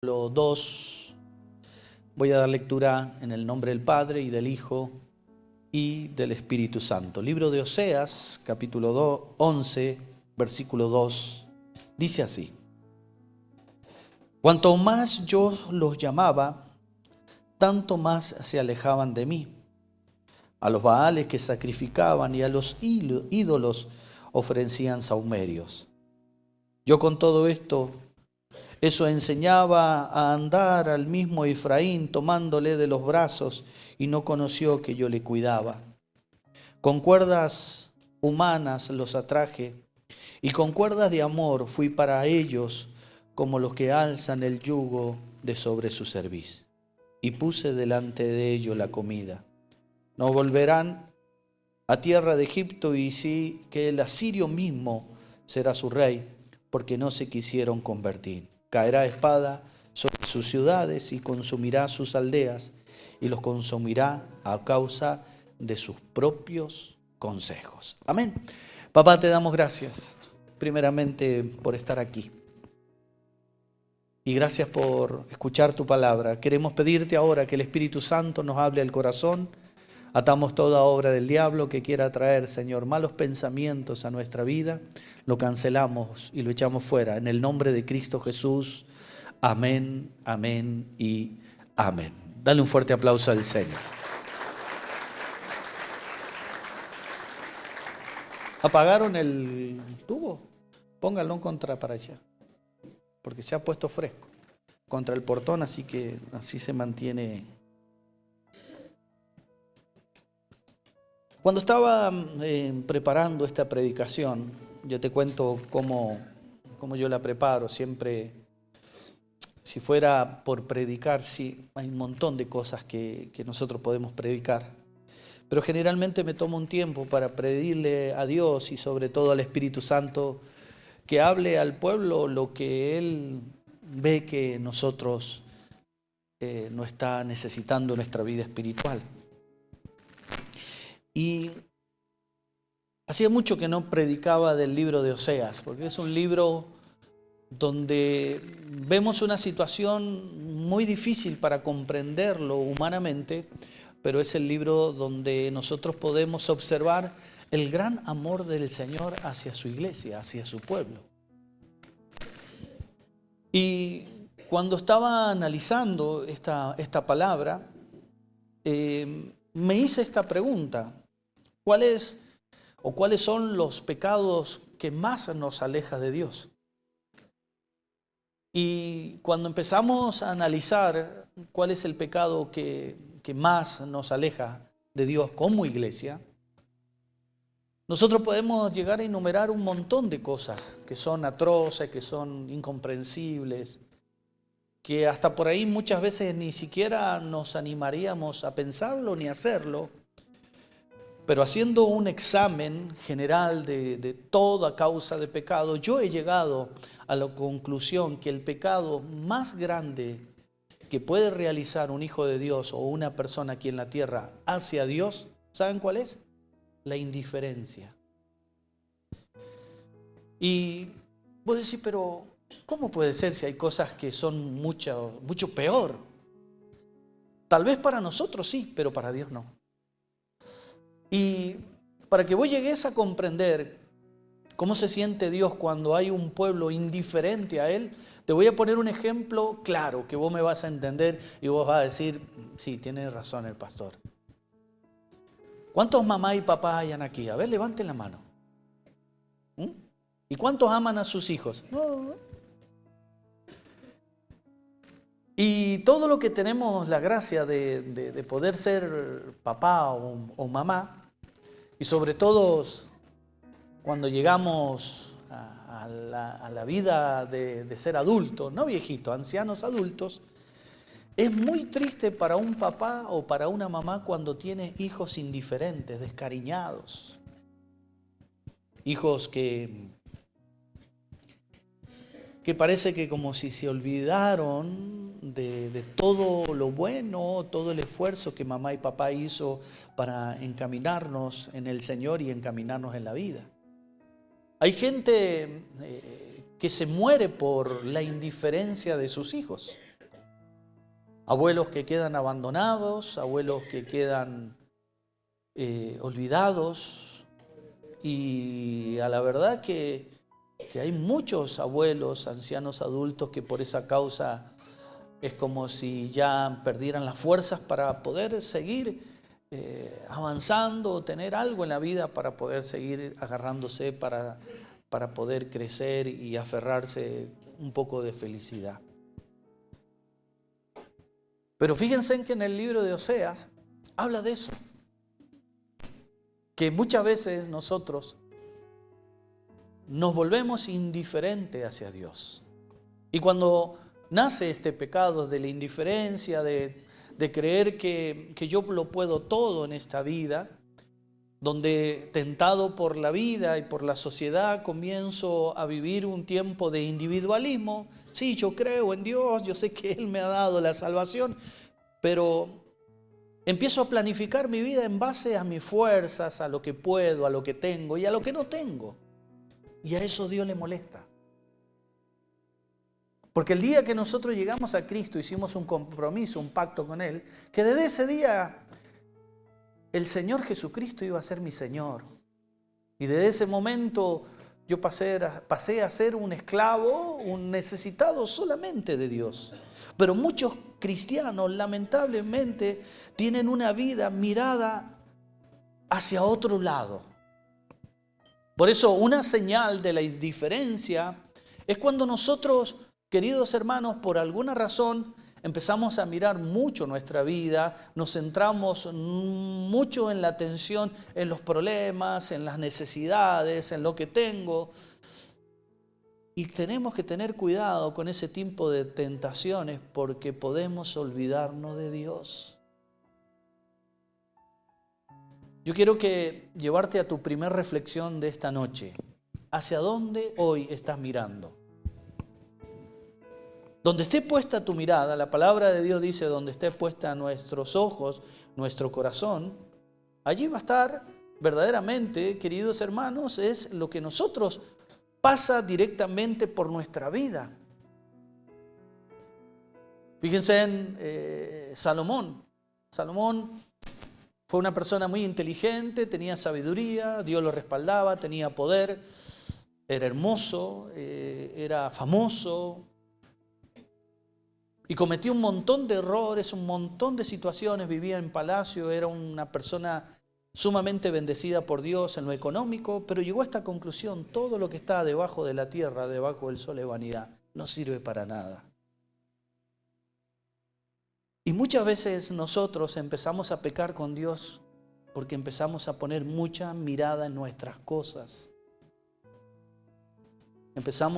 Capítulo 2. Voy a dar lectura en el nombre del Padre y del Hijo y del Espíritu Santo. Libro de Oseas, capítulo 11, versículo 2, dice así: Cuanto más yo los llamaba, tanto más se alejaban de mí. A los baales que sacrificaban y a los ídolos ofrecían sahumerios. Yo con todo esto, eso enseñaba a andar al mismo Efraín, tomándole de los brazos, y no conoció que yo le cuidaba. Con cuerdas humanas los atraje, y con cuerdas de amor fui para ellos como los que alzan el yugo de sobre su cerviz. Y puse delante de ellos la comida. No volverán a tierra de Egipto, y sí que el asirio mismo será su rey, porque no se quisieron convertir. Caerá espada sobre sus ciudades y consumirá sus aldeas, y los consumirá a causa de sus propios consejos. Amén. Papá, te damos gracias, primeramente por estar aquí. Y gracias por escuchar tu palabra. Queremos pedirte ahora que el Espíritu Santo nos hable al corazón. Atamos toda obra del diablo que quiera traer, Señor, malos pensamientos a nuestra vida. Lo cancelamos y lo echamos fuera. En el nombre de Cristo Jesús. Amén, amén y amén. Dale un fuerte aplauso al Señor. ¿Apagaron el tubo? Pónganlo para allá, porque se ha puesto fresco contra el portón, así que así se mantiene. Cuando estaba preparando esta predicación, yo te cuento cómo yo la preparo. Siempre, si fuera por predicar, sí, hay un montón de cosas que nosotros podemos predicar. Pero generalmente me tomo un tiempo para pedirle a Dios y sobre todo al Espíritu Santo que hable al pueblo lo que Él ve que nosotros no está necesitando en nuestra vida espiritual. Y hacía mucho que no predicaba del libro de Oseas, porque es un libro donde vemos una situación muy difícil para comprenderlo humanamente, pero es el libro donde nosotros podemos observar el gran amor del Señor hacia su iglesia, hacia su pueblo. Y cuando estaba analizando esta palabra, me hice esta pregunta: ¿cuáles son los pecados que más nos alejan de Dios? Y cuando empezamos a analizar cuál es el pecado que más nos aleja de Dios como iglesia, nosotros podemos llegar a enumerar un montón de cosas que son atroces, que son incomprensibles, que hasta por ahí muchas veces ni siquiera nos animaríamos a pensarlo ni a hacerlo. Pero haciendo un examen general de toda causa de pecado, yo he llegado a la conclusión que el pecado más grande que puede realizar un hijo de Dios o una persona aquí en la tierra hacia Dios, ¿saben cuál es? La indiferencia. Y vos decís, pero ¿cómo puede ser si hay cosas que son mucho peor? Tal vez para nosotros sí, pero para Dios no. Y para que vos llegues a comprender cómo se siente Dios cuando hay un pueblo indiferente a Él, te voy a poner un ejemplo claro que vos me vas a entender y vos vas a decir, sí, tiene razón el pastor. ¿Cuántos mamá y papá hayan aquí? A ver, levanten la mano. ¿Y cuántos aman a sus hijos? No. Y todo lo que tenemos la gracia de poder ser papá o mamá, y sobre todo cuando llegamos a la vida de ser adultos, no viejitos, ancianos adultos, es muy triste para un papá o para una mamá cuando tiene hijos indiferentes, descariñados, hijos que parece que como si se olvidaron de todo lo bueno, todo el esfuerzo que mamá y papá hizo para encaminarnos en el Señor y encaminarnos en la vida. Hay gente que se muere por la indiferencia de sus hijos. Abuelos que quedan abandonados, abuelos que quedan olvidados. Y a la verdad que hay muchos abuelos, ancianos adultos que por esa causa es como si ya perdieran las fuerzas para poder seguir avanzando o tener algo en la vida para poder seguir agarrándose para poder crecer y aferrarse un poco de felicidad. Pero fíjense en que en el libro de Oseas habla de eso, que muchas veces nosotros nos volvemos indiferentes hacia Dios. Y cuando nace este pecado de la indiferencia, de creer que yo lo puedo todo en esta vida, donde tentado por la vida y por la sociedad comienzo a vivir un tiempo de individualismo. Sí, yo creo en Dios, yo sé que Él me ha dado la salvación, pero empiezo a planificar mi vida en base a mis fuerzas, a lo que puedo, a lo que tengo y a lo que no tengo. Y a eso Dios le molesta. Porque el día que nosotros llegamos a Cristo, hicimos un compromiso, un pacto con Él, que desde ese día el Señor Jesucristo iba a ser mi Señor. Y desde ese momento yo pasé a ser un esclavo, un necesitado solamente de Dios. Pero muchos cristianos lamentablemente tienen una vida mirada hacia otro lado. Por eso una señal de la indiferencia es cuando nosotros, queridos hermanos, por alguna razón empezamos a mirar mucho nuestra vida, nos centramos mucho en la atención, en los problemas, en las necesidades, en lo que tengo. Y tenemos que tener cuidado con ese tipo de tentaciones porque podemos olvidarnos de Dios. Yo quiero llevarte a tu primer reflexión de esta noche. ¿Hacia dónde hoy estás mirando? Donde esté puesta tu mirada, la palabra de Dios dice, donde esté puesta nuestros ojos, nuestro corazón, allí va a estar verdaderamente, queridos hermanos, es lo que nosotros pasa directamente por nuestra vida. Fíjense en Salomón. Salomón fue una persona muy inteligente, tenía sabiduría, Dios lo respaldaba, tenía poder, era hermoso, era famoso. Y cometió un montón de errores, un montón de situaciones, vivía en palacio, era una persona sumamente bendecida por Dios en lo económico, pero llegó a esta conclusión: todo lo que está debajo de la tierra, debajo del sol es vanidad, no sirve para nada. Y muchas veces nosotros empezamos a pecar con Dios porque empezamos a poner mucha mirada en nuestras cosas.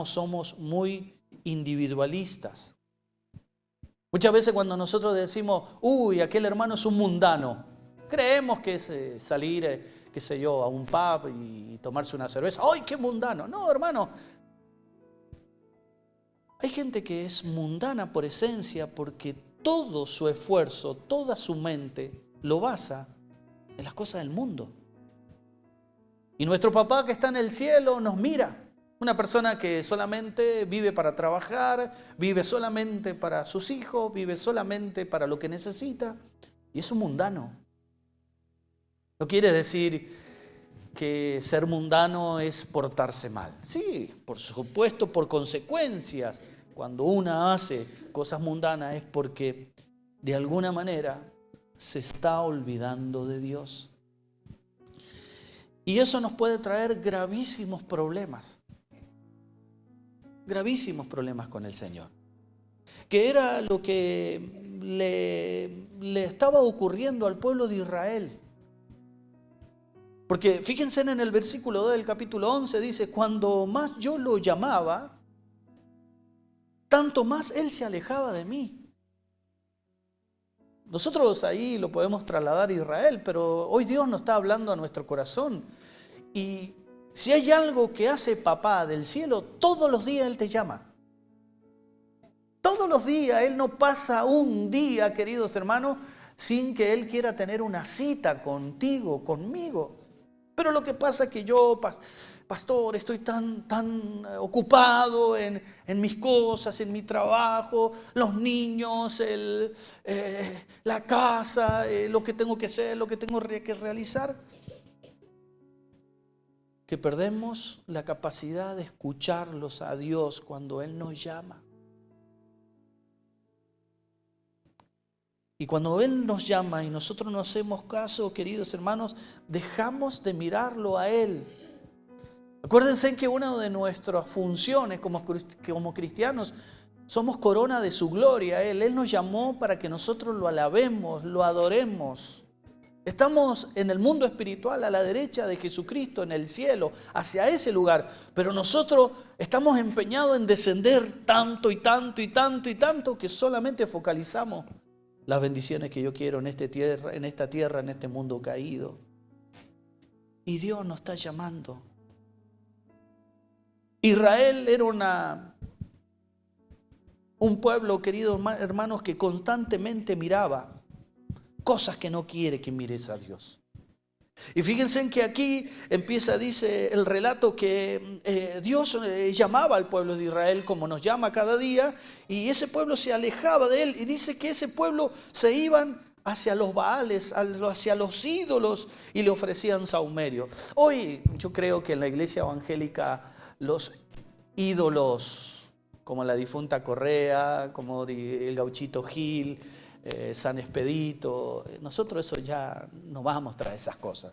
Somos muy individualistas. Muchas veces cuando nosotros decimos, uy, aquel hermano es un mundano, creemos que es salir, qué sé yo, a un pub y tomarse una cerveza. ¡Ay, qué mundano! No, hermano. Hay gente que es mundana por esencia porque todo su esfuerzo, toda su mente lo basa en las cosas del mundo. Y nuestro papá que está en el cielo nos mira. Una persona que solamente vive para trabajar, vive solamente para sus hijos, vive solamente para lo que necesita. Y es un mundano. No quiere decir que ser mundano es portarse mal. Sí, por supuesto, por consecuencias. Cuando una hace cosas mundanas es porque de alguna manera se está olvidando de Dios. Y eso nos puede traer gravísimos problemas con el Señor. Que era lo que le estaba ocurriendo al pueblo de Israel. Porque fíjense en el versículo 2 del capítulo 11, dice, cuando más yo lo llamaba, tanto más Él se alejaba de mí. Nosotros ahí lo podemos trasladar a Israel, pero hoy Dios nos está hablando a nuestro corazón. Y si hay algo que hace papá del cielo, todos los días Él te llama. Todos los días, Él no pasa un día, queridos hermanos, sin que Él quiera tener una cita contigo, conmigo. Pero lo que pasa es que yo, pastor, estoy tan ocupado en mis cosas, en mi trabajo, los niños, la casa, lo que tengo que hacer, lo que tengo que realizar, que perdemos la capacidad de escucharlos a Dios cuando Él nos llama. Y cuando Él nos llama y nosotros no hacemos caso, queridos hermanos, dejamos de mirarlo a Él. Acuérdense que una de nuestras funciones como cristianos somos corona de su gloria. Él nos llamó para que nosotros lo alabemos, lo adoremos. Estamos en el mundo espiritual a la derecha de Jesucristo, en el cielo, hacia ese lugar. Pero nosotros estamos empeñados en descender tanto y tanto y tanto y tanto que solamente focalizamos las bendiciones que yo quiero en esta tierra, en este mundo caído. Y Dios nos está llamando. Israel era un pueblo, queridos hermanos, que constantemente miraba cosas que no quiere que mires a Dios. Y fíjense en que aquí dice el relato que Dios llamaba al pueblo de Israel como nos llama cada día, y ese pueblo se alejaba de Él, y dice que ese pueblo se iban hacia los Baales, hacia los ídolos, y le ofrecían sahumerio. Hoy yo creo que en la iglesia evangélica los ídolos, como la difunta Correa, como el gauchito Gil, San Expedito, nosotros eso ya no vamos tras esas cosas.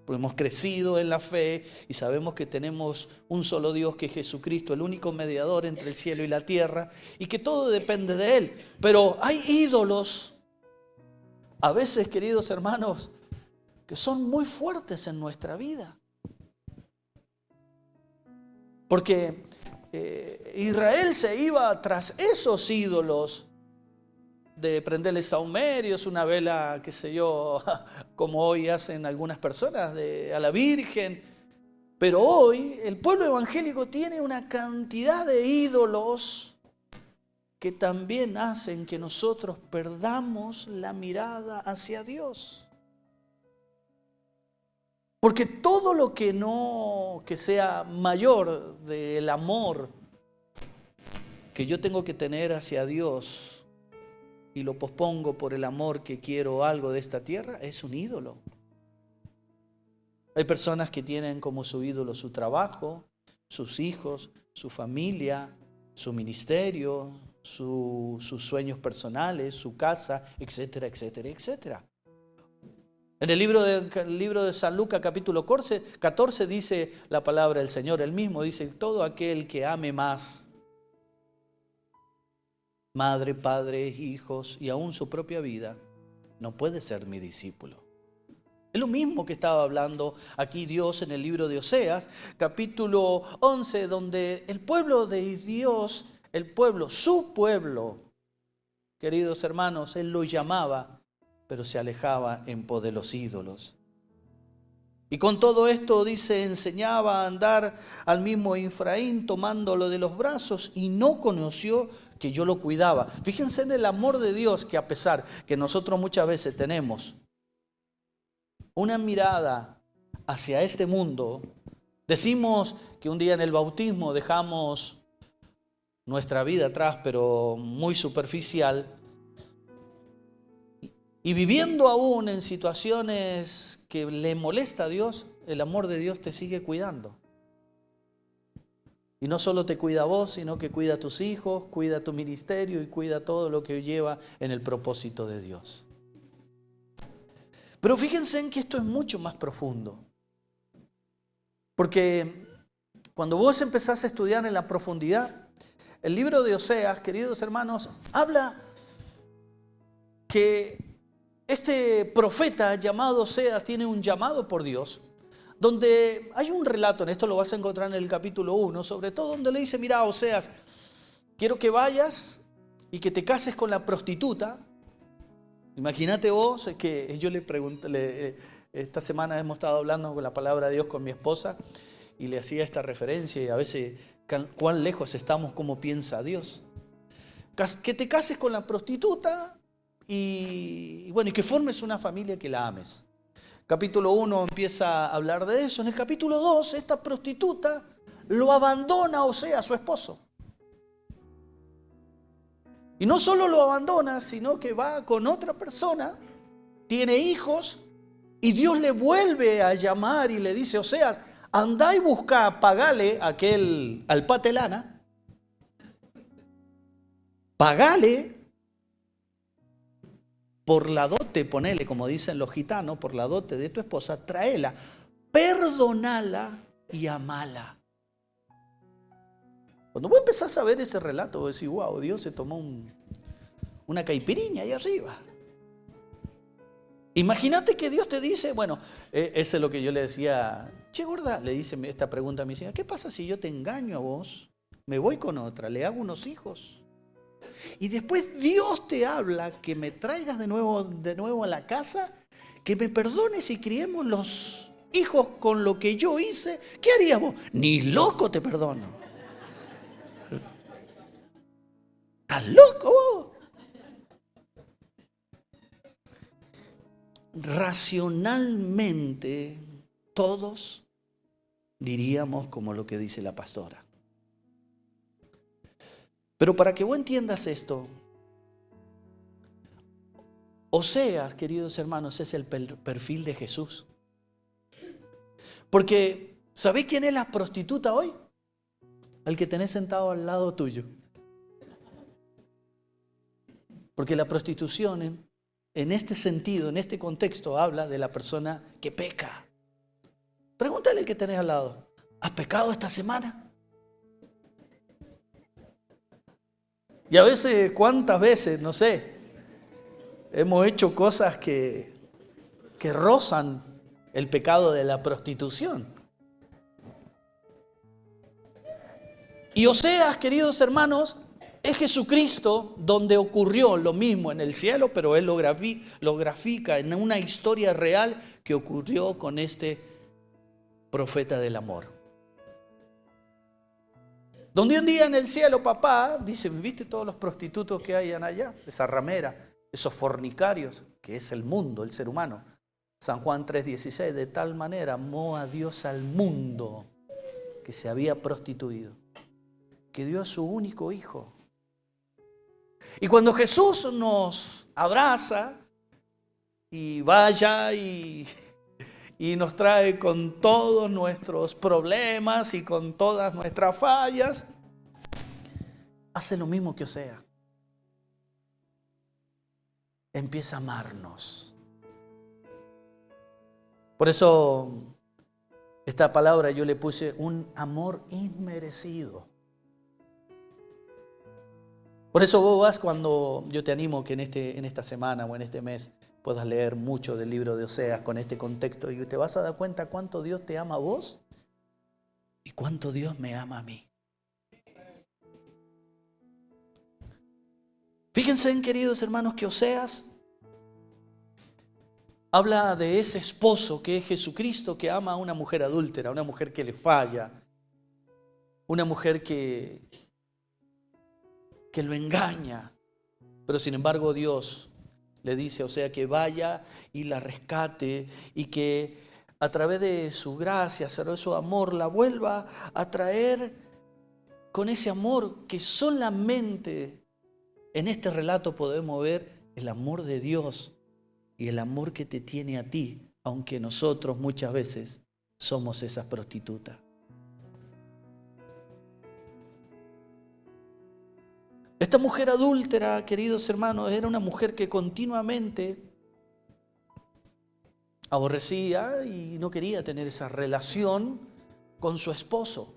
Porque hemos crecido en la fe y sabemos que tenemos un solo Dios, que es Jesucristo, el único mediador entre el cielo y la tierra, y que todo depende de Él. Pero hay ídolos, a veces, queridos hermanos, que son muy fuertes en nuestra vida. Porque Israel se iba tras esos ídolos, de prenderle sahumerios, una vela, qué sé yo, como hoy hacen algunas personas, a la Virgen. Pero hoy el pueblo evangélico tiene una cantidad de ídolos que también hacen que nosotros perdamos la mirada hacia Dios. Porque todo lo que sea mayor del amor que yo tengo que tener hacia Dios, y lo pospongo por el amor que quiero algo de esta tierra, es un ídolo. Hay personas que tienen como su ídolo su trabajo, sus hijos, su familia, su ministerio, sus sueños personales, su casa, etcétera, etcétera, etcétera. En el libro de San Lucas, capítulo 14, dice la palabra del Señor, él mismo dice: todo aquel que ame más madre, padre, hijos y aún su propia vida, no puede ser mi discípulo. Es lo mismo que estaba hablando aquí Dios en el libro de Oseas, capítulo 11, donde el pueblo de Dios, su pueblo, queridos hermanos, Él lo llamaba, pero se alejaba en pos de los ídolos. Y con todo esto, dice, enseñaba a andar al mismo Efraín, tomándolo de los brazos, y no conoció que yo lo cuidaba. Fíjense en el amor de Dios, que a pesar que nosotros muchas veces tenemos una mirada hacia este mundo, decimos que un día en el bautismo dejamos nuestra vida atrás, pero muy superficial, y viviendo aún en situaciones que le molesta a Dios, el amor de Dios te sigue cuidando. Y no solo te cuida a vos, sino que cuida a tus hijos, cuida a tu ministerio y cuida todo lo que lleva en el propósito de Dios. Pero fíjense en que esto es mucho más profundo. Porque cuando vos empezás a estudiar en la profundidad, el libro de Oseas, queridos hermanos, habla que este profeta llamado Oseas tiene un llamado por Dios, donde hay un relato, en esto lo vas a encontrar en el capítulo 1, sobre todo donde le dice: mira, Oseas, quiero que vayas y que te cases con la prostituta. Imagínate vos, que yo le pregunté, esta semana hemos estado hablando con la palabra de Dios con mi esposa, y le hacía esta referencia, y a veces cuán lejos estamos, cómo piensa Dios. Que te cases con la prostituta y bueno, y que formes una familia que la ames. Capítulo 1 empieza a hablar de eso. En el capítulo 2, esta prostituta lo abandona a Oseas, su esposo. Y no solo lo abandona, sino que va con otra persona, tiene hijos, y Dios le vuelve a llamar y le dice: Oseas, andá y busca, pagale al patelana, pagale por la dote, ponele, como dicen los gitanos, por la dote de tu esposa, tráela, perdonala y amala. Cuando vos empezás a ver ese relato, vos decís: wow, Dios se tomó una caipiriña ahí arriba. Imagínate que Dios te dice, bueno, eso es lo que yo le decía: che, gorda, le dice esta pregunta a mi señora: ¿qué pasa si yo te engaño a vos, me voy con otra, le hago unos hijos? Y después Dios te habla que me traigas de nuevo a la casa, que me perdones y criemos los hijos con lo que yo hice. ¿Qué harías vos? Ni loco te perdono. ¿Estás loco vos? Racionalmente todos diríamos como lo que dice la pastora. Pero para que vos entiendas esto, Oseas, queridos hermanos, es el perfil de Jesús. Porque, ¿sabés quién es la prostituta hoy? El que tenés sentado al lado tuyo. Porque la prostitución, en este sentido, en este contexto, habla de la persona que peca. Pregúntale al que tenés al lado: ¿has pecado esta semana? Y a veces, ¿cuántas veces? No sé, hemos hecho cosas que rozan el pecado de la prostitución. Y Oseas, queridos hermanos, es Jesucristo, donde ocurrió lo mismo en el cielo, pero él lo grafica en una historia real que ocurrió con este profeta del amor. Donde un día en el cielo, papá dice: ¿viste todos los prostitutos que hay allá? Esa ramera, esos fornicarios, que es el mundo, el ser humano. San Juan 3:16, de tal manera amó a Dios al mundo, que se había prostituido, que dio a su único hijo. Y cuando Jesús nos abraza y vaya y nos trae con todos nuestros problemas y con todas nuestras fallas, hace lo mismo que Oseas. Empieza a amarnos. Por eso esta palabra yo le puse: un amor inmerecido. Por eso vos vas, cuando yo te animo que en esta semana o en este mes puedas leer mucho del libro de Oseas con este contexto, y te vas a dar cuenta cuánto Dios te ama a vos y cuánto Dios me ama a mí. Fíjense, queridos hermanos, que Oseas habla de ese esposo que es Jesucristo, que ama a una mujer adúltera, una mujer que le falla, una mujer que lo engaña. Pero sin embargo Dios le dice, o sea, que vaya y la rescate y que a través de su gracia, a través de su amor, la vuelva a traer con ese amor que solamente en este relato podemos ver el amor de Dios y el amor que te tiene a ti, aunque nosotros muchas veces somos esas prostitutas. Esta mujer adúltera, queridos hermanos, era una mujer que continuamente aborrecía y no quería tener esa relación con su esposo.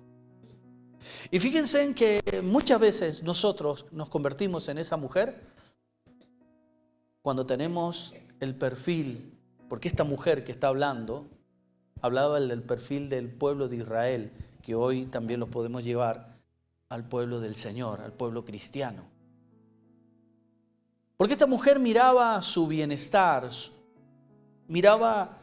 Y fíjense en que muchas veces nosotros nos convertimos en esa mujer cuando tenemos el perfil, porque esta mujer que está hablando, hablaba del perfil del pueblo de Israel, que hoy también lo podemos llevar al pueblo del Señor, al pueblo cristiano. Porque esta mujer miraba su bienestar, miraba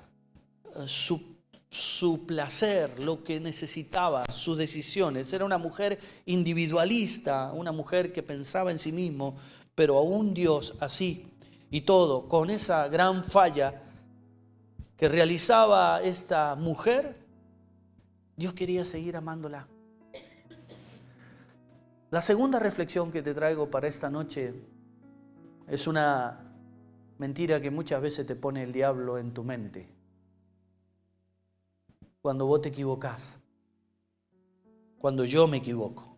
su placer, lo que necesitaba, sus decisiones. Era una mujer individualista, una mujer que pensaba en sí mismo, pero aún Dios así y todo, con esa gran falla, que realizaba esta mujer, Dios quería seguir amándola. La segunda reflexión que te traigo para esta noche es una mentira que muchas veces te pone el diablo en tu mente. Cuando vos te equivocás, cuando yo me equivoco.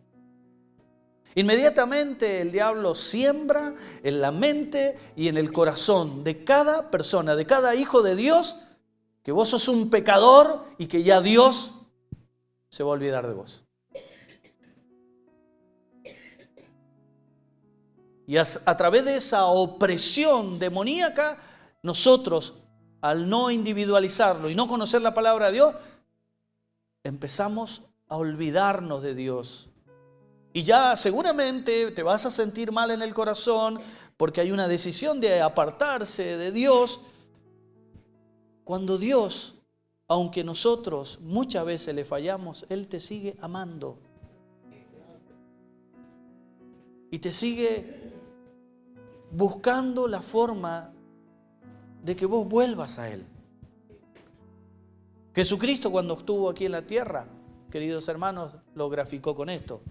Inmediatamente el diablo siembra en la mente y en el corazón de cada persona, de cada hijo de Dios, que vos sos un pecador y que ya Dios se va a olvidar de vos. Y a través de esa opresión demoníaca, nosotros, al no individualizarlo y no conocer la palabra de Dios, empezamos a olvidarnos de Dios. Y ya seguramente te vas a sentir mal en el corazón porque hay una decisión de apartarse de Dios. Cuando Dios, aunque nosotros muchas veces le fallamos, Él te sigue amando. Y te sigue buscando la forma de que vos vuelvas a Él. Jesucristo, cuando estuvo aquí en la tierra, queridos hermanos, lo graficó con esto,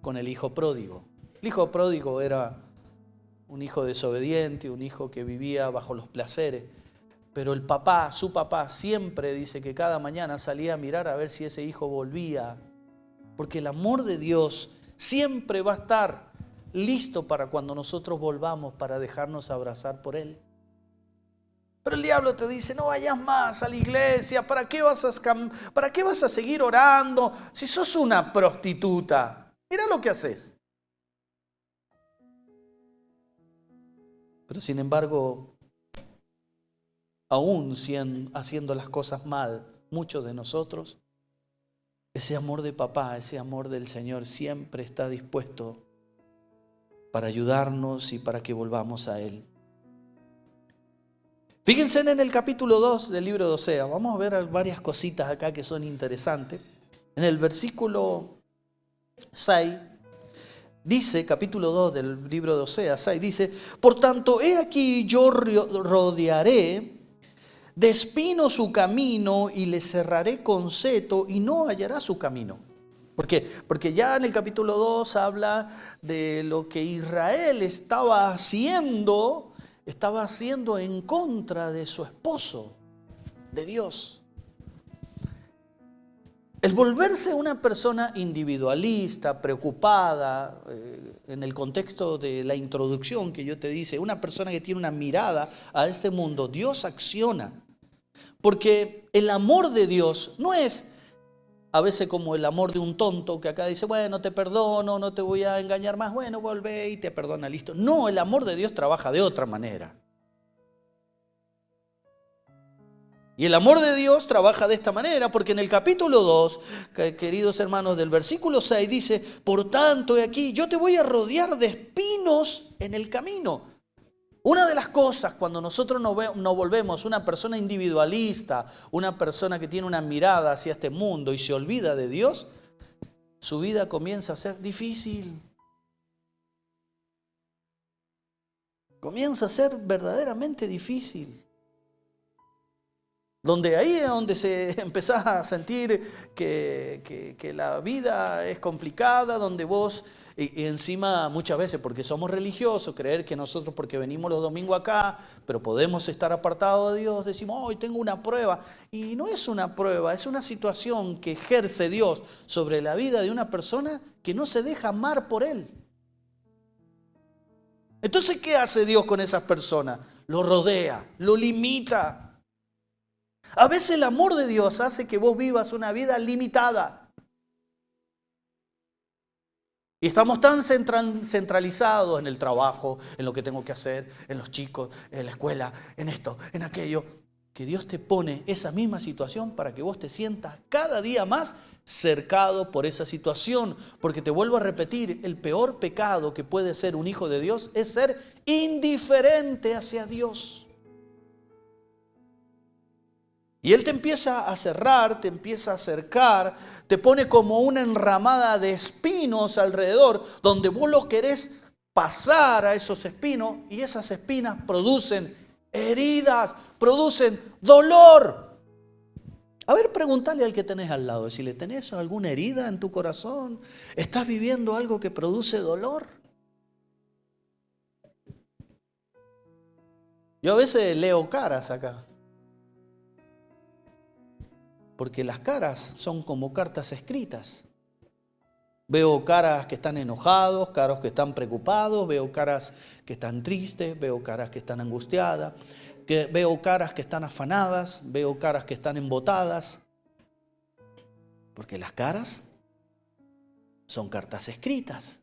con el hijo pródigo. El hijo pródigo era un hijo desobediente, un hijo que vivía bajo los placeres. Pero el papá, su papá, siempre dice que cada mañana salía a mirar a ver si ese hijo volvía. Porque el amor de Dios siempre va a estar listo para cuando nosotros volvamos, para dejarnos abrazar por Él. Pero el diablo te dice, no vayas más a la iglesia, ¿para qué vas a seguir orando si sos una prostituta? Mira lo que haces. Pero sin embargo, aún haciendo las cosas mal, muchos de nosotros, ese amor de papá, ese amor del Señor siempre está dispuesto para ayudarnos y para que volvamos a Él. Fíjense en el capítulo 2 del libro de Osea. Vamos a ver varias cositas acá que son interesantes. En el versículo 6 dice, capítulo 2 del libro de Osea, 6 dice, por tanto, he aquí yo rodearé de espino su camino y le cerraré con seto y no hallará su camino. ¿Por qué? Porque ya en el capítulo 2 habla de lo que Israel estaba haciendo en contra de su esposo, de Dios. El volverse una persona individualista, preocupada, en el contexto de la introducción que yo te dice, una persona que tiene una mirada a este mundo, Dios acciona. Porque el amor de Dios no es a veces como el amor de un tonto que acá dice, bueno, te perdono, no te voy a engañar más, bueno, vuelve y te perdona, listo. No, el amor de Dios trabaja de otra manera. Y el amor de Dios trabaja de esta manera, porque en el capítulo 2, queridos hermanos, del versículo 6 dice, por tanto, he aquí, yo te voy a rodear de espinos en el camino. Una de las cosas cuando nosotros nos volvemos una persona individualista, una persona que tiene una mirada hacia este mundo y se olvida de Dios, su vida comienza a ser difícil. Comienza a ser verdaderamente difícil. Donde ahí es donde se empezás a sentir que la vida es complicada, donde vos, y encima muchas veces porque somos religiosos, creer que nosotros porque venimos los domingos acá, pero podemos estar apartados de Dios, decimos, hoy tengo una prueba. Y no es una prueba, es una situación que ejerce Dios sobre la vida de una persona que no se deja amar por Él. Entonces, ¿qué hace Dios con esas personas? Lo rodea, lo limita. A veces el amor de Dios hace que vos vivas una vida limitada. Y estamos tan centralizados en el trabajo, en lo que tengo que hacer, en los chicos, en la escuela, en esto, en aquello, que Dios te pone esa misma situación para que vos te sientas cada día más cercado por esa situación. Porque te vuelvo a repetir, el peor pecado que puede ser un hijo de Dios es ser indiferente hacia Dios. Y Él te empieza a cerrar, te empieza a acercar, te pone como una enramada de espinos alrededor, donde vos lo querés pasar a esos espinos y esas espinas producen Heridas producen dolor. A ver, pregúntale al que tenés al lado, si le tenés alguna herida en tu corazón, ¿estás viviendo algo que produce dolor? Yo a veces leo caras acá, porque las caras son como cartas escritas. Veo caras que están enojados, caras que están preocupados, veo caras que están tristes, veo caras que están angustiadas, veo caras que están afanadas, veo caras que están embotadas. Porque las caras son cartas escritas.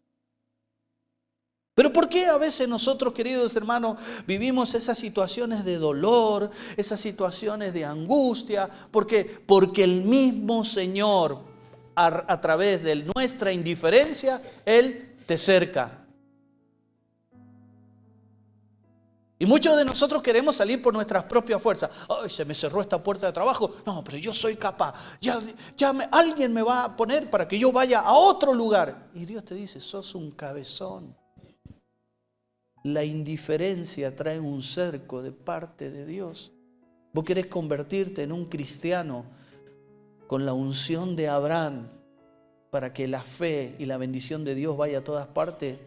Pero ¿por qué a veces nosotros, queridos hermanos, vivimos esas situaciones de dolor, esas situaciones de angustia? ¿Por qué? Porque el mismo Señor, a través de nuestra indiferencia, Él te cerca. Y muchos de nosotros queremos salir por nuestras propias fuerzas. ¡Ay, se me cerró esta puerta de trabajo! No, pero yo soy capaz. Alguien me va a poner para que yo vaya a otro lugar. Y Dios te dice, sos un cabezón. La indiferencia trae un cerco de parte de Dios. Vos querés convertirte en un cristiano con la unción de Abraham para que la fe y la bendición de Dios vaya a todas partes.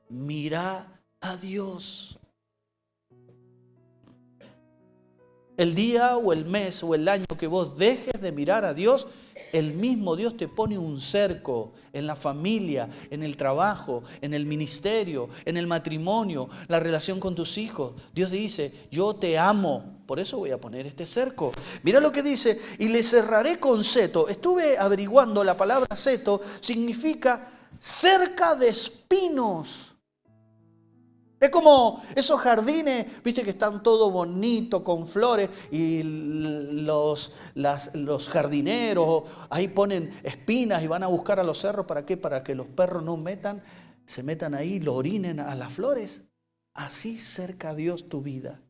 Mirá a Dios. El día o el mes o el año que vos dejes de mirar a Dios, el mismo Dios te pone un cerco en la familia, en el trabajo, en el ministerio, en el matrimonio, la relación con tus hijos. Dios dice, yo te amo, por eso voy a poner este cerco. Mira lo que dice, y le cerraré con seto. Estuve averiguando, la palabra seto significa cerca de espinos. Es como esos jardines, viste que están todo bonito con flores y los jardineros ahí ponen espinas y van a buscar a los cerros. ¿Para qué? Para que los perros no se metan ahí, lo orinen a las flores. Así cerca a Dios tu vida.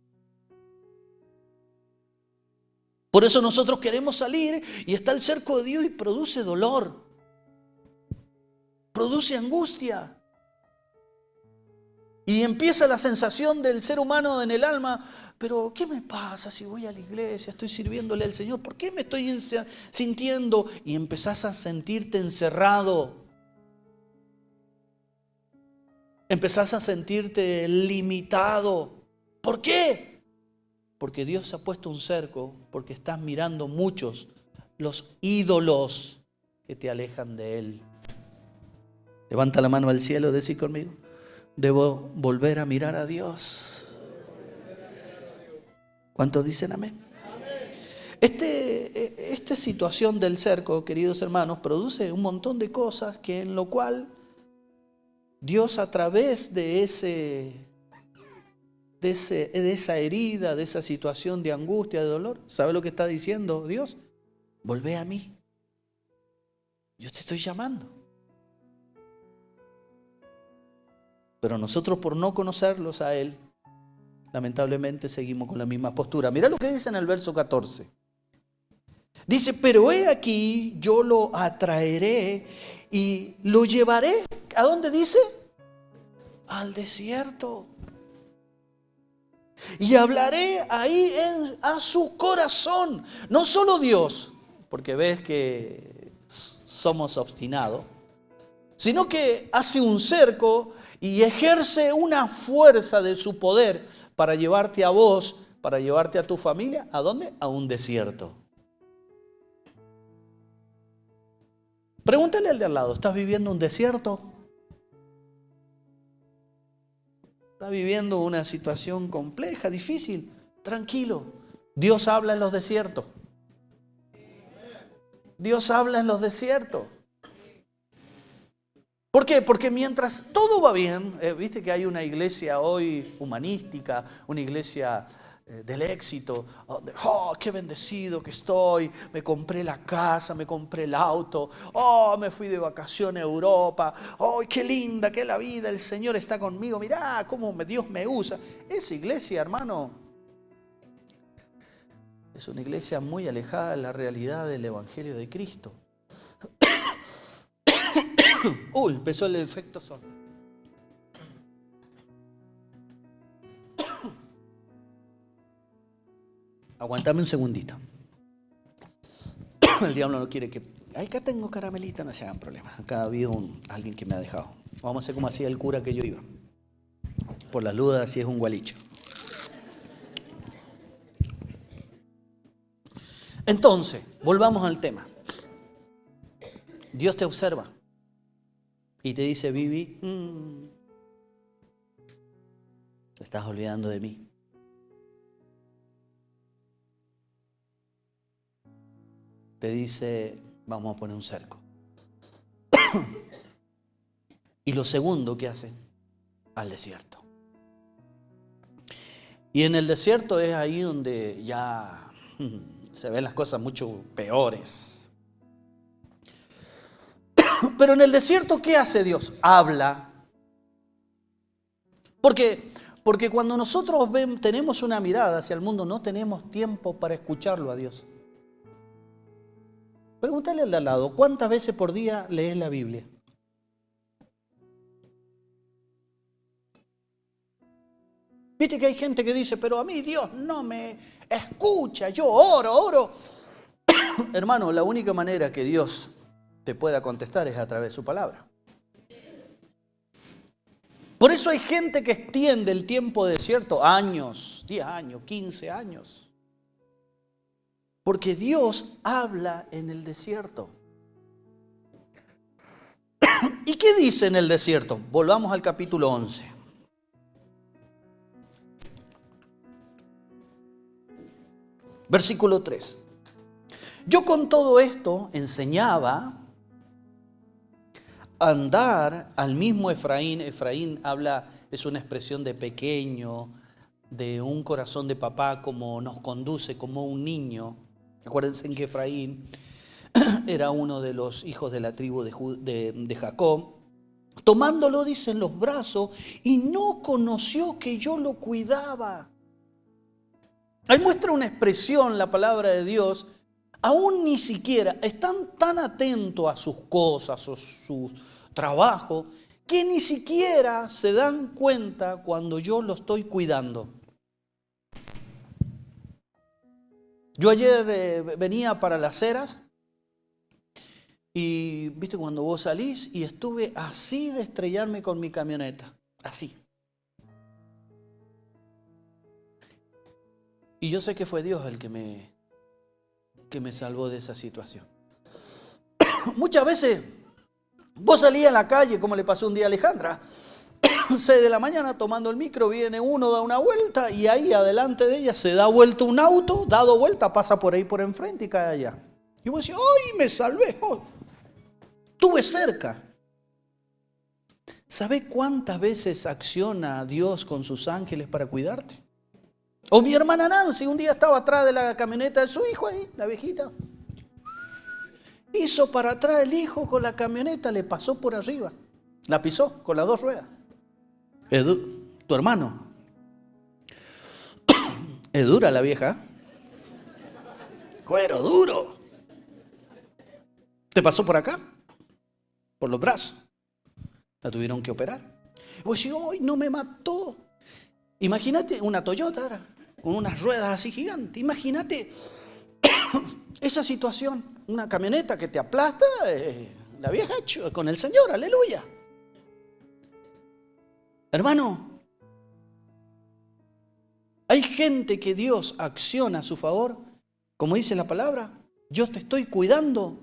Por eso nosotros queremos salir y está el cerco de Dios y produce dolor, produce angustia. Y empieza la sensación del ser humano en el alma, pero ¿qué me pasa si voy a la iglesia, estoy sirviéndole al Señor? ¿Por qué me estoy sintiendo? Y empezás a sentirte encerrado. Empezás a sentirte limitado. ¿Por qué? Porque Dios ha puesto un cerco, porque estás mirando muchos los ídolos que te alejan de Él. Levanta la mano al cielo, decí conmigo. Debo volver a mirar a Dios. ¿Cuántos dicen amén? Esta situación del cerco, queridos hermanos, produce un montón de cosas que en lo cual Dios a través de esa herida, de esa situación de angustia, de dolor, ¿sabe lo que está diciendo Dios? Volvé a mí. Yo te estoy llamando. Pero nosotros, por no conocerlos a Él, lamentablemente seguimos con la misma postura. Mira lo que dice en el verso 14. Dice, pero he aquí, yo lo atraeré y lo llevaré. ¿A dónde dice? Al desierto. Y hablaré ahí a su corazón. No solo Dios, porque ves que somos obstinados, sino que hace un cerco y ejerce una fuerza de su poder para llevarte a vos, para llevarte a tu familia. ¿A dónde? A un desierto. Pregúntale al de al lado, ¿estás viviendo un desierto? ¿Estás viviendo una situación compleja, difícil? Tranquilo, Dios habla en los desiertos. Dios habla en los desiertos. ¿Por qué? Porque mientras todo va bien, viste que hay una iglesia hoy humanística, una iglesia del éxito, oh, qué bendecido que estoy, me compré la casa, me compré el auto, oh, me fui de vacaciones a Europa, oh, qué linda que es la vida, el Señor está conmigo, mirá cómo Dios me usa. Esa iglesia, hermano, es una iglesia muy alejada de la realidad del Evangelio de Cristo. Uy, empezó el efecto son. Aguantame un segundito. El diablo no quiere que... Acá tengo caramelita, no se hagan problemas. Acá había alguien que me ha dejado. Vamos a hacer como hacía el cura que yo iba. Por las dudas, si es un gualicho. Entonces, volvamos al tema. Dios te observa y te dice, Vivi, te estás olvidando de mí. Te dice, vamos a poner un cerco. Y lo segundo que hace, al desierto. Y en el desierto es ahí donde ya se ven las cosas mucho peores. Pero en el desierto, ¿qué hace Dios? Habla. Porque cuando nosotros tenemos una mirada hacia el mundo, no tenemos tiempo para escucharlo a Dios. Pregúntale al de al lado, ¿cuántas veces por día lees la Biblia? Viste que hay gente que dice, pero a mí Dios no me escucha, yo oro. Hermano, la única manera que Dios te pueda contestar es a través de su palabra. Por eso hay gente que extiende el tiempo de desierto años, 10 años, 15 años. Porque Dios habla en el desierto. ¿Y qué dice en el desierto? Volvamos al capítulo 11. Versículo 3. Yo con todo esto enseñaba a andar al mismo Efraín. Efraín es una expresión de pequeño, de un corazón de papá, como nos conduce, como un niño. Acuérdense que Efraín era uno de los hijos de la tribu de Jacob. Tomándolo, dice, en los brazos, y no conoció que yo lo cuidaba. Ahí muestra una expresión la palabra de Dios. Aún ni siquiera están tan atentos a sus cosas o su trabajo que ni siquiera se dan cuenta cuando yo lo estoy cuidando. Yo ayer venía para Las Heras y viste cuando vos salís y estuve así de estrellarme con mi camioneta, así. Y yo sé que fue Dios el que me salvó de esa situación. Muchas veces vos salís a la calle, como le pasó un día a Alejandra, 6 de la mañana tomando el micro, viene uno, da una vuelta y ahí adelante de ella se da vuelta un auto, dado vuelta, pasa por ahí por enfrente y cae allá. Y vos decís, ¡ay, me salvé! Oh, estuve cerca. ¿Sabés cuántas veces acciona Dios con sus ángeles para cuidarte? O mi hermana Nancy un día estaba atrás de la camioneta de su hijo ahí, la viejita. Hizo para atrás el hijo con la camioneta, le pasó por arriba. La pisó con las 2 ruedas. Tu hermano. Es dura la vieja. Cuero duro. ¿Te pasó por acá? Por los brazos. La tuvieron que operar. Y vos decís, ¡ay, no me mató! Imagínate una Toyota ahora, con unas ruedas así gigantes. Imagínate esa situación. Una camioneta que te aplasta, la vieja con el Señor, aleluya. Hermano, hay gente que Dios acciona a su favor, como dice la palabra, yo te estoy cuidando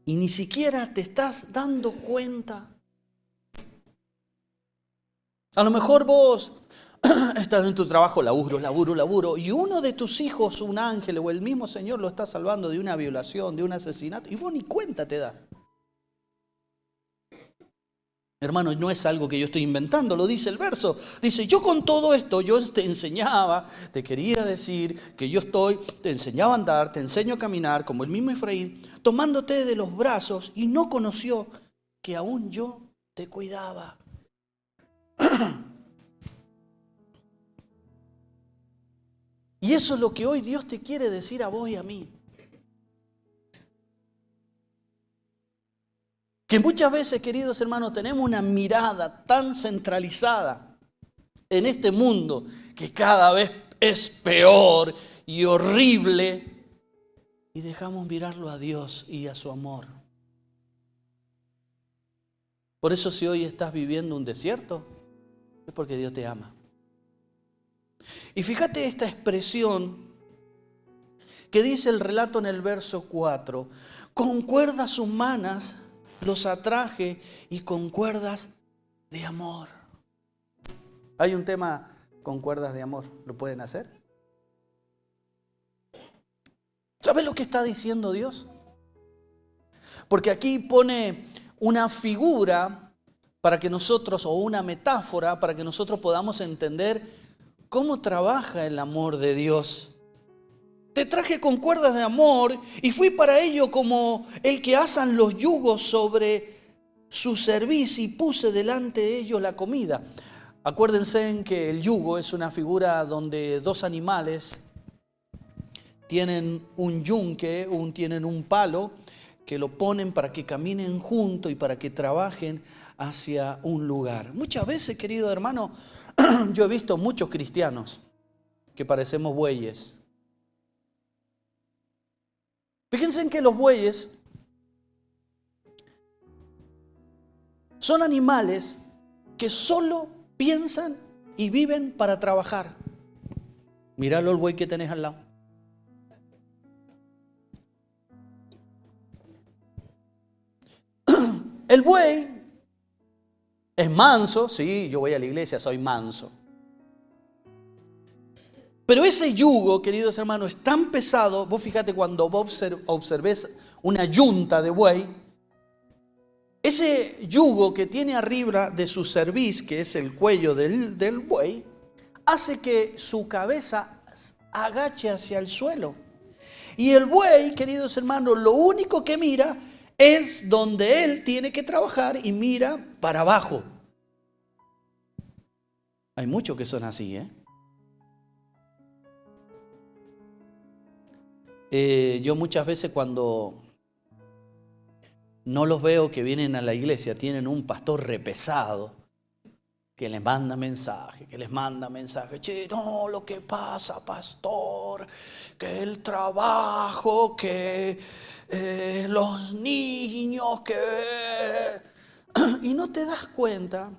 y ni siquiera te estás dando cuenta. A lo mejor vos estás en tu trabajo, laburo, y uno de tus hijos, un ángel o el mismo Señor lo está salvando de una violación, de un asesinato, y vos ni cuenta te das. Hermano, no es algo que yo estoy inventando, lo dice el verso. Dice, yo con todo esto, yo te enseñaba, te quería decir que te enseñaba a andar, te enseño a caminar, como el mismo Efraín, tomándote de los brazos, y no conoció que aún yo te cuidaba. Y eso es lo que hoy Dios te quiere decir a vos y a mí. Que muchas veces, queridos hermanos, tenemos una mirada tan centralizada en este mundo que cada vez es peor y horrible y dejamos mirarlo a Dios y a su amor. Por eso si hoy estás viviendo un desierto, es porque Dios te ama. Y fíjate esta expresión que dice el relato en el verso 4. Con cuerdas humanas los atraje y con cuerdas de amor. Hay un tema con cuerdas de amor. ¿Lo pueden hacer? ¿Sabes lo que está diciendo Dios? Porque aquí pone una figura para que nosotros, o una metáfora, para que nosotros podamos entender cómo trabaja el amor de Dios. Te traje con cuerdas de amor y fui para ello como el que asan los yugos sobre su cerviz y puse delante de ellos la comida. Acuérdense en que el yugo es una figura donde dos animales tienen un yunque, tienen un palo que lo ponen para que caminen juntos y para que trabajen hacia un lugar. Muchas veces, querido hermano, yo he visto muchos cristianos que parecemos bueyes. Fíjense en que los bueyes son animales que solo piensan y viven para trabajar. Míralo el buey que tenés al lado. El buey es manso, sí, yo voy a la iglesia, soy manso. Pero ese yugo, queridos hermanos, es tan pesado. Vos fíjate cuando vos observés una yunta de buey, ese yugo que tiene arriba de su cerviz, que es el cuello del buey, hace que su cabeza agache hacia el suelo. Y el buey, queridos hermanos, lo único que mira es donde él tiene que trabajar y mira para abajo. Hay muchos que son así, Yo muchas veces cuando no los veo que vienen a la iglesia, tienen un pastor repesado que les manda mensaje, Che, no, lo que pasa, pastor, que el trabajo, que los niños, que... Y no te das cuenta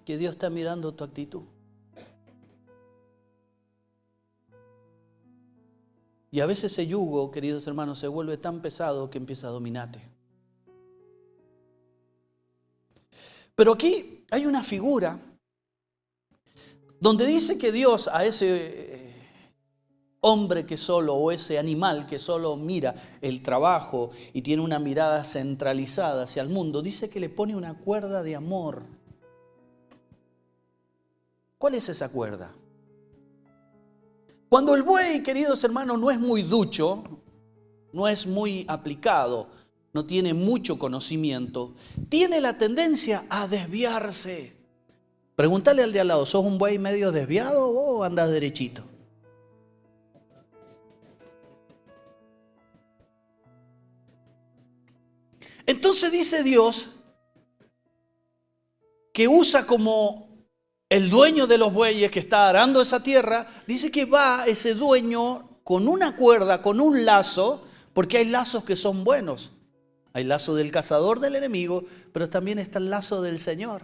que Dios está mirando tu actitud. Y a veces ese yugo, queridos hermanos, se vuelve tan pesado que empieza a dominarte. Pero aquí hay una figura donde dice que Dios a ese hombre que solo, o ese animal que solo mira el trabajo y tiene una mirada centralizada hacia el mundo, dice que le pone una cuerda de amor. ¿Cuál es esa cuerda? Cuando el buey, queridos hermanos, no es muy ducho, no es muy aplicado, no tiene mucho conocimiento, tiene la tendencia a desviarse. Pregúntale al de al lado, ¿sos un buey medio desviado o andas derechito? Entonces dice Dios que usa como el dueño de los bueyes que está arando esa tierra, dice que va ese dueño con una cuerda, con un lazo, porque hay lazos que son buenos. Hay lazo del cazador del enemigo, pero también está el lazo del Señor.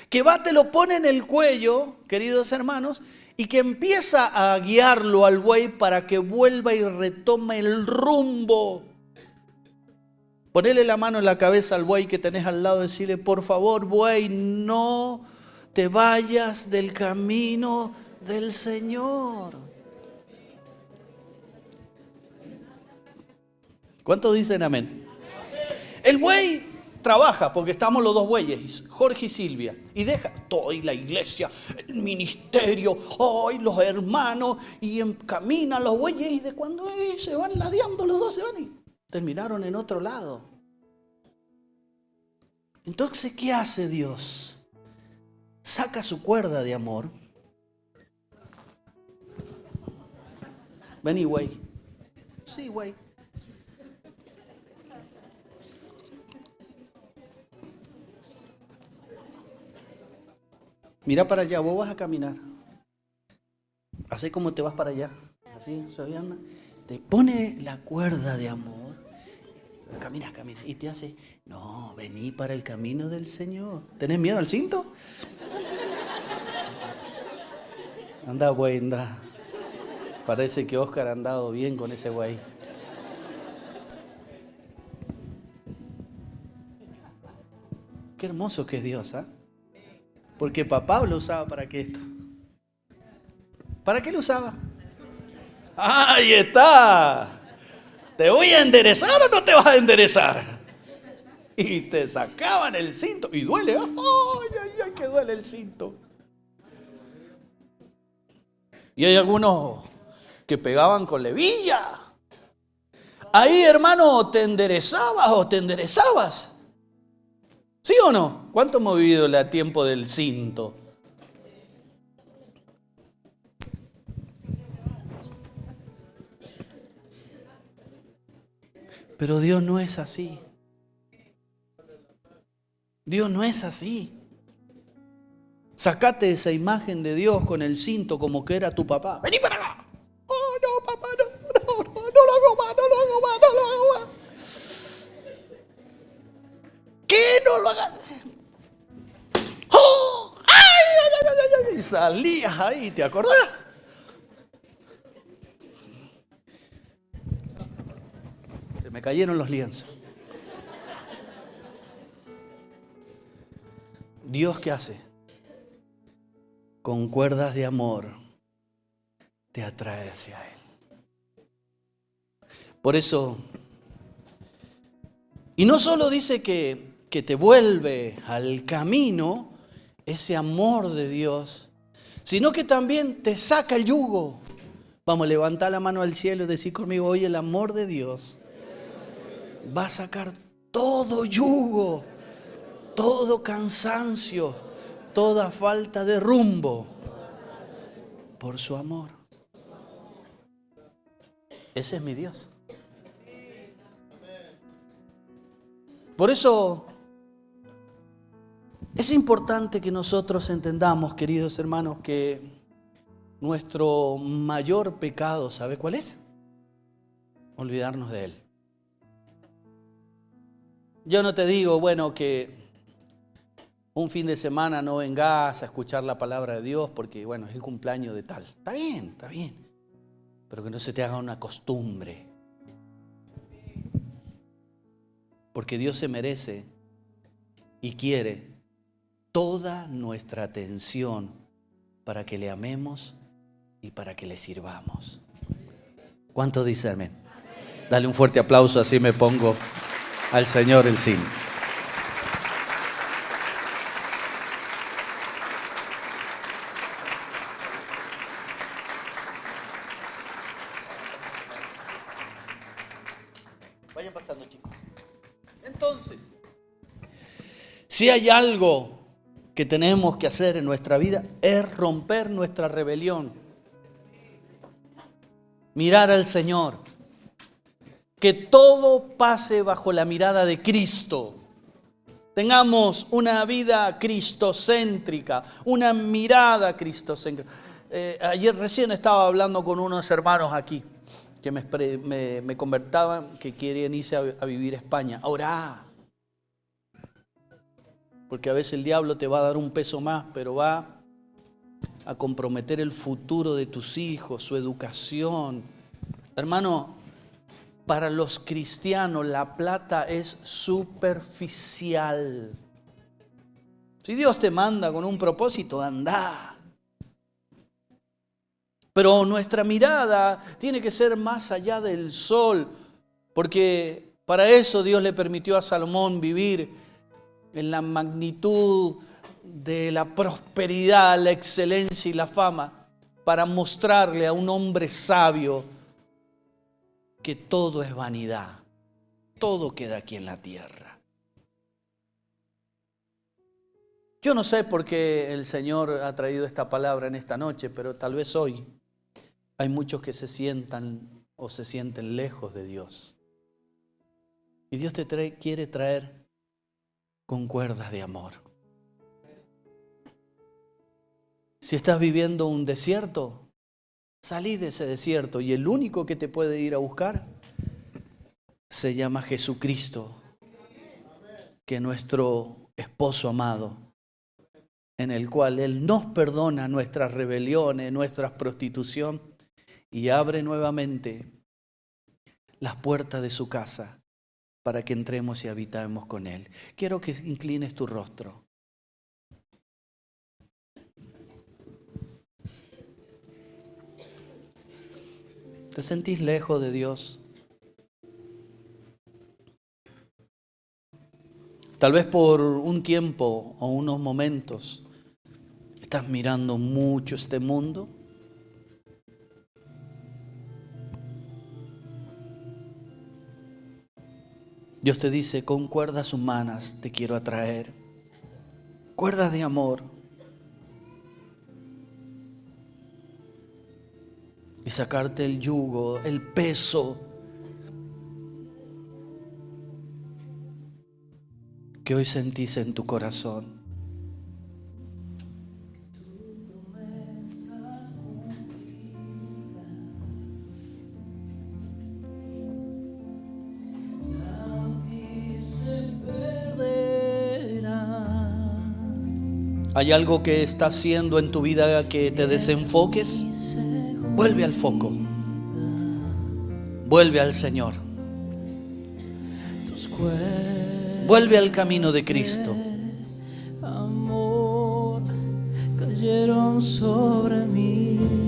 Que va, te lo pone en el cuello, queridos hermanos, y que empieza a guiarlo al buey para que vuelva y retome el rumbo. Ponele la mano en la cabeza al buey que tenés al lado y decirle, por favor, buey, no te vayas del camino del Señor. ¿Cuántos dicen amén? El buey trabaja, porque estamos los dos bueyes, Jorge y Silvia, y deja toda la iglesia, el ministerio, hoy los hermanos, y caminan los bueyes, y de cuando se van ladeando los dos, se van y terminaron en otro lado. Entonces, ¿qué hace Dios? Saca su cuerda de amor. Vení, güey. Sí, güey. Mira para allá, vos vas a caminar. Así como te vas para allá. Así, Fabiana. Te pone la cuerda de amor. Camina, camina. Y te hace, no, vení para el camino del Señor. ¿Tenés miedo al cinto? Anda, güey, anda. Parece que Oscar ha andado bien con ese güey. Qué hermoso que es Dios, ¿ah? Porque papá lo usaba para qué esto. ¿Para qué lo usaba? ¡Ahí está! ¿Te voy a enderezar o no te vas a enderezar? Y te sacaban el cinto. Y duele. ¡Ay, ay, ay! Que duele el cinto. Y hay algunos que pegaban con levilla. Ahí, hermano, ¿te enderezabas o te enderezabas? ¿Sí o no? ¿Cuánto hemos vivido el tiempo del cinto? Pero Dios no es así. Dios no es así. Sacate esa imagen de Dios con el cinto como que era tu papá. Vení para acá. Oh, no, papá, no lo hago más, no lo hago más, no lo hago más. ¿Qué? No lo hagas. ¡Oh! ¡Ay, ay, ay, ay, ay! Y salías ahí, ¿te acordás? Se me cayeron los lienzos. ¿Dios qué hace? Con cuerdas de amor te atrae hacia Él. Por eso, y no solo dice que te vuelve al camino ese amor de Dios, sino que también te saca el yugo. Vamos, levantar la mano al cielo y decir conmigo, hoy el amor de Dios va a sacar todo yugo, todo cansancio, toda falta de rumbo por su amor. Ese es mi Dios. Por eso es importante que nosotros entendamos, queridos hermanos, que nuestro mayor pecado, ¿sabe cuál es? Olvidarnos de Él. Yo no te digo, bueno, que un fin de semana no vengas a escuchar la palabra de Dios porque, bueno, es el cumpleaños de tal. Está bien, está bien. Pero que no se te haga una costumbre. Porque Dios se merece y quiere toda nuestra atención para que le amemos y para que le sirvamos. ¿Cuántos dicen amén? Dale un fuerte aplauso, así me pongo al Señor el signo. Vayan pasando, chicos. Entonces, si hay algo que tenemos que hacer en nuestra vida, es romper nuestra rebelión. Mirar al Señor. Que todo pase bajo la mirada de Cristo. Tengamos una vida cristocéntrica, una mirada cristocéntrica. Ayer recién estaba hablando con unos hermanos aquí que me convertaban, que querían irse a vivir a España. Orá. Porque a veces el diablo te va a dar un peso más, pero va a comprometer el futuro de tus hijos, su educación. Hermano, para los cristianos la plata es superficial. Si Dios te manda con un propósito, anda. Pero nuestra mirada tiene que ser más allá del sol, porque para eso Dios le permitió a Salomón vivir en la magnitud de la prosperidad, la excelencia y la fama, para mostrarle a un hombre sabio que todo es vanidad, todo queda aquí en la tierra. Yo no sé por qué el Señor ha traído esta palabra en esta noche, pero tal vez hoy hay muchos que se sientan o se sienten lejos de Dios. Y Dios te quiere traer con cuerdas de amor. Si estás viviendo un desierto, Salí de ese desierto y el único que te puede ir a buscar se llama Jesucristo, que es nuestro esposo amado, en el cual Él nos perdona nuestras rebeliones, nuestra prostitución y abre nuevamente las puertas de su casa para que entremos y habitemos con Él. Quiero que inclines tu rostro. ¿Te sentís lejos de Dios? Tal vez por un tiempo o unos momentos estás mirando mucho este mundo. Dios te dice, con cuerdas humanas te quiero atraer, cuerdas de amor. Y sacarte el yugo, el peso que hoy sentís en tu corazón. ¿Hay algo que está haciendo en tu vida que te desenfoques? Vuelve al foco. Vuelve al Señor. Vuelve al camino de Cristo. Amor cayeron sobre mí.